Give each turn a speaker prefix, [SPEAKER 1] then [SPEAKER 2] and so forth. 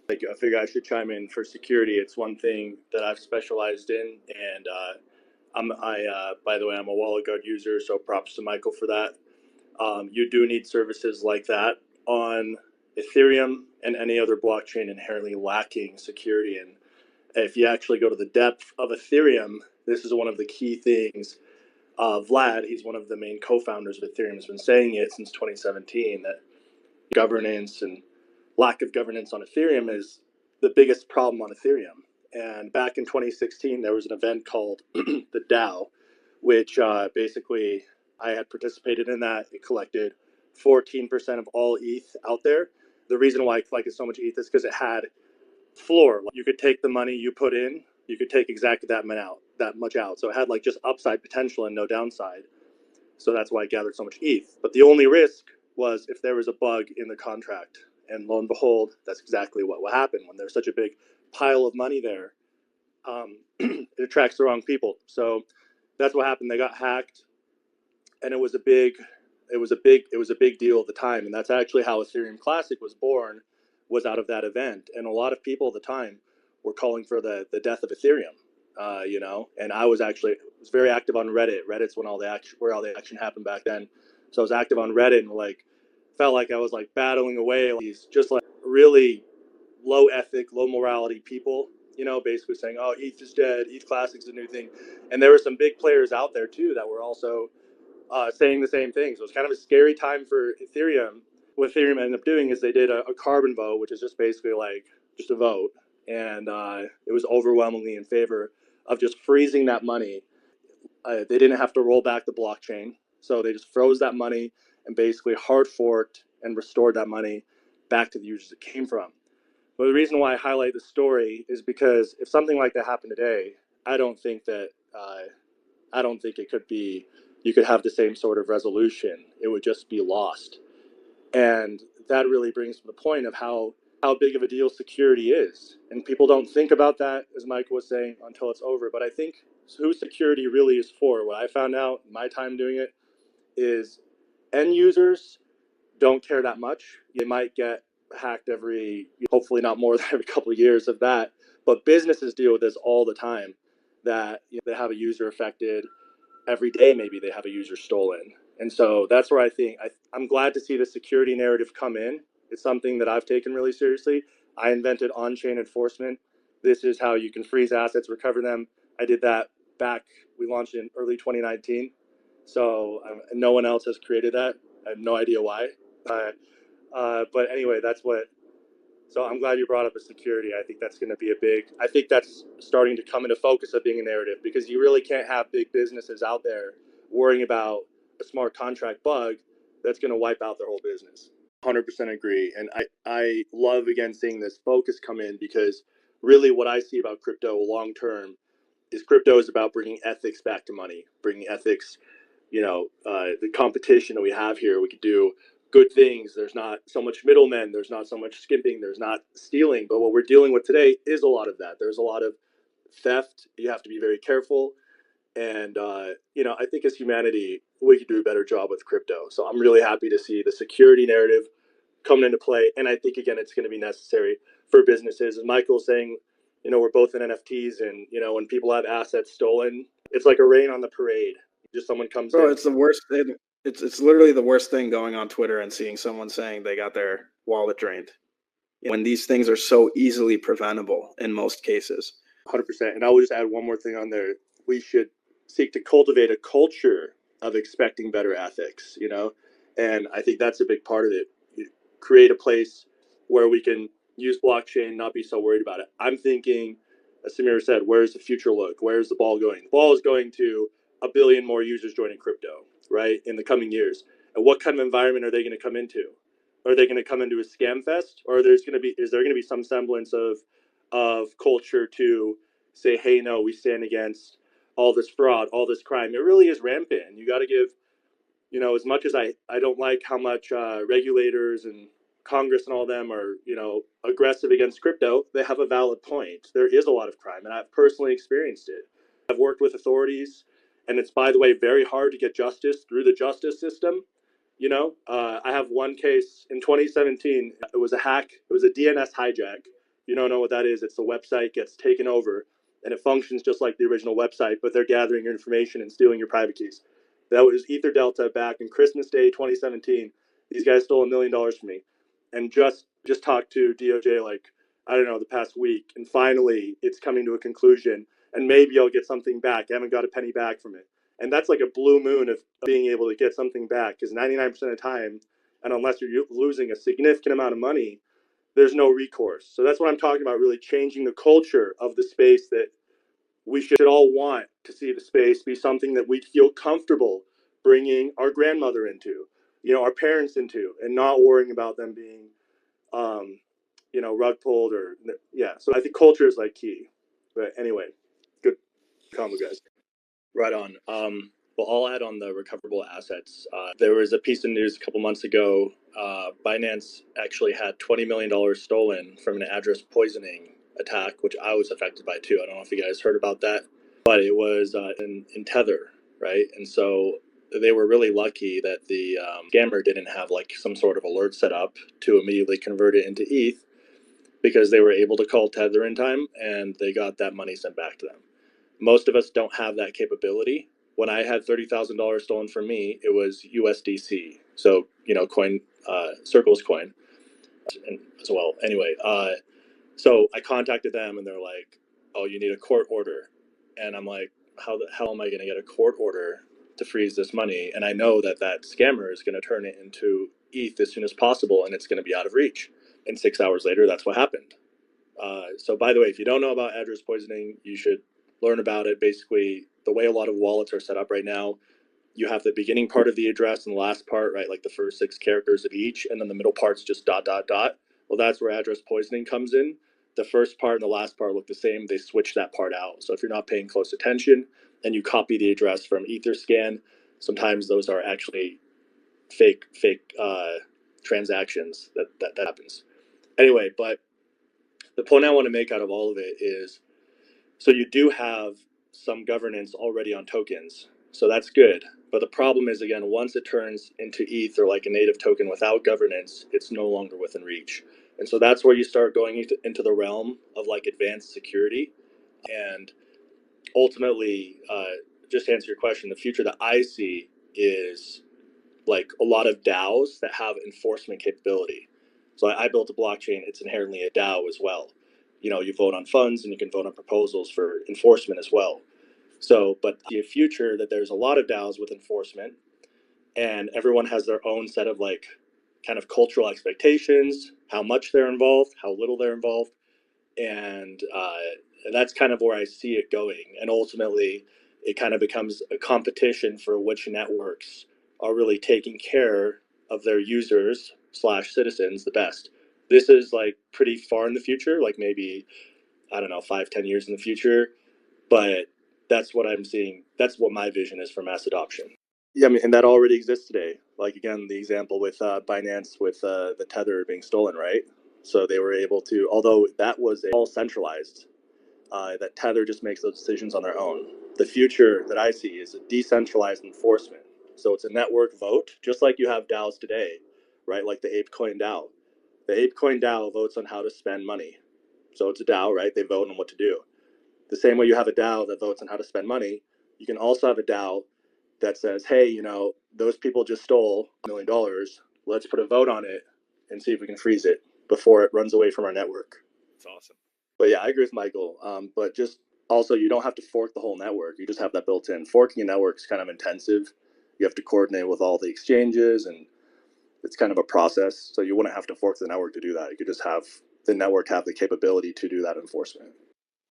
[SPEAKER 1] Like, I figure I should chime in for security. It's one thing that I've specialized in, and by the way, I'm a wallet guard user, so props to Michael for that. You do need services like that on Ethereum and any other blockchain inherently lacking security. And if you actually go to the depth of Ethereum, this is one of the key things. Vlad, he's one of the main co-founders of Ethereum, has been saying it since 2017 that governance and lack of governance on Ethereum is the biggest problem on Ethereum. And back in 2016, there was an event called the DAO, which basically I had participated in that. It collected 14% of all ETH out there. The reason why it collected so much ETH is because it had floor. You could take the money you put in, you could take exactly that much out. So it had like just upside potential and no downside. So that's why it gathered so much ETH. But the only risk was if there was a bug in the contract. And lo and behold, that's exactly what will happen when there's such a big pile of money there. It attracts the wrong people. So that's what happened. They got hacked, and it was a big deal at the time. And that's actually how Ethereum Classic was born, was out of that event. And a lot of people at the time were calling for the death of Ethereum. And I was very active on Reddit. Reddit's where all the action happened back then. So I was active on Reddit and felt like I was battling away these just really low ethic, low morality people, basically saying, oh, ETH is dead, ETH Classic's a new thing. And there were some big players out there too that were also saying the same things. So it was kind of a scary time for Ethereum. What Ethereum ended up doing is they did a carbon vote, which is just basically just a vote. And it was overwhelmingly in favor of just freezing that money. They didn't have to roll back the blockchain. So they just froze that money and basically hard forked and restored that money back to the users it came from. But the reason why I highlight the story is because if something like that happened today, I don't think it could be, you could have the same sort of resolution. It would just be lost. And that really brings to the point of how big of a deal security is. And people don't think about that, as Michael was saying, until it's over. But I think who security really is for, what I found out in my time doing it, is end users don't care that much. You might get hacked hopefully not more than every couple of years of that. But businesses deal with this all the time, that they have a user affected. Every day, maybe they have a user stolen. And so that's where I think I'm glad to see the security narrative come in. It's something that I've taken really seriously. I invented on-chain enforcement. This is how you can freeze assets, recover them. I did that we launched in early 2019. So no one else has created that. I have no idea why. But anyway, so I'm glad you brought up the security. I think that's going to be I think that's starting to come into focus of being a narrative, because you really can't have big businesses out there worrying about a smart contract bug that's going to wipe out their whole business. 100% agree. And I love, again, seeing this focus come in, because really what I see about crypto long term is crypto is about bringing ethics back to money, bringing ethics, the competition that we have here. We could do good things. There's not so much middlemen. There's not so much skimping. There's not stealing. But what we're dealing with today is a lot of that. There's a lot of theft. You have to be very careful. And, I think as humanity, we could do a better job with crypto. So I'm really happy to see the security narrative coming into play. And I think, again, it's going to be necessary for businesses. As Michael's saying, we're both in NFTs, and, when people have assets stolen, it's like a rain on the parade. Just someone comes in.
[SPEAKER 2] It's the worst thing. It's literally the worst thing going on Twitter and seeing someone saying they got their wallet drained, when these things are so easily preventable in most cases.
[SPEAKER 1] 100%. And I will just add one more thing on there. We should seek to cultivate a culture of expecting better ethics, and I think that's a big part of it. You create a place where we can use blockchain, not be so worried about it. I'm thinking, as Samir said, where's the future look? Where's the ball going? The ball is going to 1 billion more users joining crypto, right, in the coming years. And what kind of environment are they going to come into? Are they going to come into a scam fest, or is there going to be some semblance of culture to say, hey, no, we stand against all this fraud, all this crime? It really is rampant. You got to give, as much as I don't like how much regulators and Congress and all them are, aggressive against crypto, they have a valid point. There is a lot of crime, and I've personally experienced it. I've worked with authorities, and it's, by the way, very hard to get justice through the justice system. I have one case in 2017. It was a hack. It was a DNS hijack you don't know what that is, it's the website gets taken over and it functions just like the original website, but they're gathering your information and stealing your private keys. That was Ether Delta back in Christmas Day 2017. These guys stole $1 million from me, and just talked to DOJ like, I don't know, the past week, and finally it's coming to a conclusion, and maybe I'll get something back. I haven't got a penny back from it, and that's like a blue moon of being able to get something back, because 99% of the time, and unless you're losing a significant amount of money, there's no recourse. So that's what I'm talking about, really changing the culture of the space, that we should all want to see the space be something that we feel comfortable bringing our grandmother into, our parents into, and not worrying about them being, rug pulled or, yeah. So I think culture is like key. But anyway, good combo, guys. Right on. Well, I'll add on the recoverable assets. There was a piece of news a couple months ago. Binance actually had $20 million stolen from an address poisoning attack, which I was affected by too. I don't know if you guys heard about that, but it was in Tether, right? And so they were really lucky that the scammer didn't have like some sort of alert set up to immediately convert it into ETH, because they were able to call Tether in time and they got that money sent back to them. Most of us don't have that capability. When I had $30,000 stolen from me, it was USDC. So, coin, Circle's coin as well. Anyway, so I contacted them and they're like, oh, you need a court order. And I'm like, how the hell am I going to get a court order to freeze this money? And I know that scammer is going to turn it into ETH as soon as possible and it's going to be out of reach. And 6 hours later, that's what happened. So by the way, if you don't know about address poisoning, you should learn about it. Basically, the way a lot of wallets are set up right now, you have the beginning part of the address and the last part, right? Like the first 6 characters of each, and then the middle part's just ... Well, that's where address poisoning comes in. The first part and the last part look the same. They switch that part out. So if you're not paying close attention and you copy the address from Etherscan, sometimes those are actually fake transactions that happens. Anyway, but the point I want to make out of all of it is, so you do have some governance already on tokens. So that's good. But the problem is, again, once it turns into ETH or like a native token without governance, it's no longer within reach. And so that's where you start going into the realm of like advanced security. And ultimately, just to answer your question, the future that I see is like a lot of DAOs that have enforcement capability. So I built a blockchain. It's inherently a DAO as well. You vote on funds and you can vote on proposals for enforcement as well. So, but the future that there's a lot of DAOs with enforcement, and everyone has their own set of like kind of cultural expectations, how much they're involved, how little they're involved. And that's kind of where I see it going. And ultimately, it kind of becomes a competition for which networks are really taking care of their users / citizens the best. This is like pretty far in the future, like maybe, I don't know, 5-10 years in the future. But that's what I'm seeing. That's what my vision is for mass adoption. Yeah, I mean, and that already exists today. Like, again, the example with Binance with the Tether being stolen, right? So they were able to, although that was all centralized, that Tether just makes those decisions on their own. The future that I see is a decentralized enforcement. So it's a network vote, just like you have DAOs today, right? Like the ApeCoin DAO. The ApeCoin DAO votes on how to spend money. So it's a DAO, right? They vote on what to do. The same way you have a DAO that votes on how to spend money, you can also have a DAO that says, hey, those people just stole $1 million. Let's put a vote on it and see if we can freeze it before it runs away from our network. That's awesome. But yeah, I agree with Michael. But just also, you don't have to fork the whole network. You just have that built in. Forking a network is kind of intensive. You have to coordinate with all the exchanges, and it's kind of a process. So you wouldn't have to fork the network to do that. You could just have the network have the capability to do that enforcement.